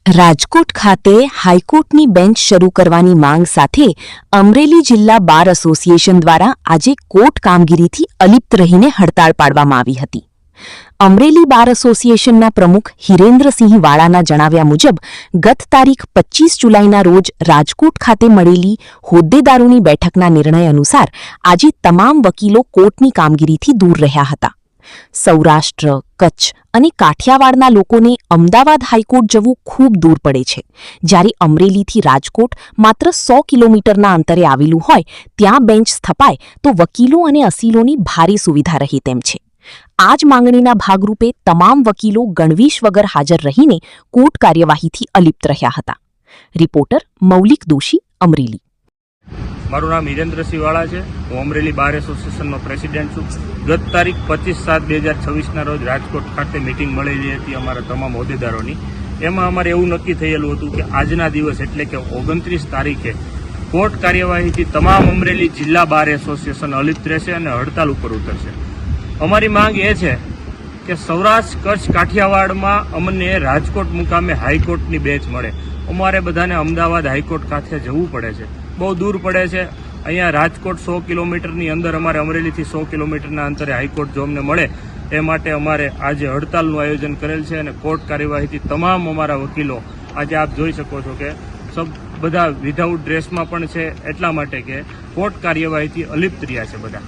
રાજકોટ ખાતે હાઈકોર્ટની બેન્ચ શરૂ કરવાની માંગ સાથે અમરેલી જિલ્લા બાર એસોસિએશન દ્વારા આજે કોર્ટ કામગીરીથી અલિપ્ત રહીને હડતાળ પાડવામાં આવી હતી. અમરેલી બાર એસોસિએશનના પ્રમુખ હિરેન્દ્રસિંહ વાળાના જણાવ્યા મુજબ ગત તારીખ 25 જુલાઈના રોજ રાજકોટ ખાતે મળેલી હોદ્દેદારોની બેઠકના નિર્ણય અનુસાર આજે તમામ વકીલો કોર્ટની કામગીરીથી દૂર રહ્યા હતા. સૌરાષ્ટ્ર, કચ્છ અને કાઠિયાવાડના લોકોને અમદાવાદ હાઈકોર્ટ જવું ખૂબ દૂર પડે છે, જ્યારે અમરેલીથી રાજકોટ માત્ર 100 કિલોમીટરના અંતરે આવેલું હોય ત્યાં બેન્ચ સ્થપાય તો વકીલો અને અસીલોની ભારે સુવિધા રહે તેમ છે. આ જ માંગણીના ભાગરૂપે તમામ વકીલો ગણવેશ વગર હાજર રહીને કોર્ટ કાર્યવાહીથી અલિપ્ત રહ્યા હતા. રિપોર્ટર મૌલિક દોશી, અમરેલી. મારું નામ હિરેન્દ્રસિંહ વાળા છે. હું અમરેલી બાર એસોસિએશનનો પ્રેસિડેન્ટ છું. ગત તારીખ 25/7/2026ના રોજ રાજકોટ ખાતે મિટિંગ મળેલી હતી અમારા તમામ હોદ્દેદારોની. એમાં અમારે એવું નક્કી થયેલું હતું કે આજના દિવસ એટલે કે 29 તારીખે કોર્ટ કાર્યવાહીથી તમામ અમરેલી જિલ્લા બાર એસોસિએશન અલિપ્ત રહેશે અને હડતાલ ઉપર ઉતરશે. અમારી માંગ એ છે કે સૌરાષ્ટ્ર, કચ્છ, કાઠિયાવાડમાં અમને રાજકોટ મુકામે હાઈકોર્ટની બેન્ચ મળે. અમારે બધાને અમદાવાદ હાઈકોર્ટ ખાતે જવું પડે છે, બહુ દૂર પડે છે. અહીંયા રાજકોટ 100 કિલોમીટરની અંદર, અમારે અમરેલીથી 100 કિલોમીટરના અંતરે હાઈકોર્ટ જો અમને મળે એ માટે અમારે આજે હડતાલનું આયોજન કરેલ છે. અને કોર્ટ કાર્યવાહીથી તમામ અમારા વકીલો આજે આપ જોઈ શકો છો કે બધા વિધાઉટ ડ્રેસમાં પણ છે, એટલા માટે કે કોર્ટ કાર્યવાહીથી અલિપ્ત રહ્યા છે બધા.